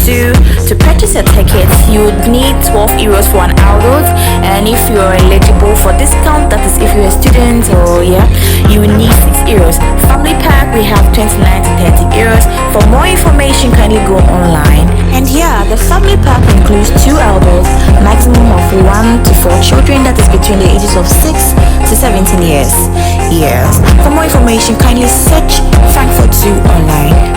Zoo. To purchase a ticket, you would need 12 euros for an adult, and if you are eligible for discount, that is if you're a student or you will need 6 euros. Family pack, we have 29 to 30 euros. For more information, kindly go online. And the family pack includes 2 adults, maximum of 1 to 4 children, that is between the ages of 6 to 17 years. For more information, kindly search Frankfurt Zoo online.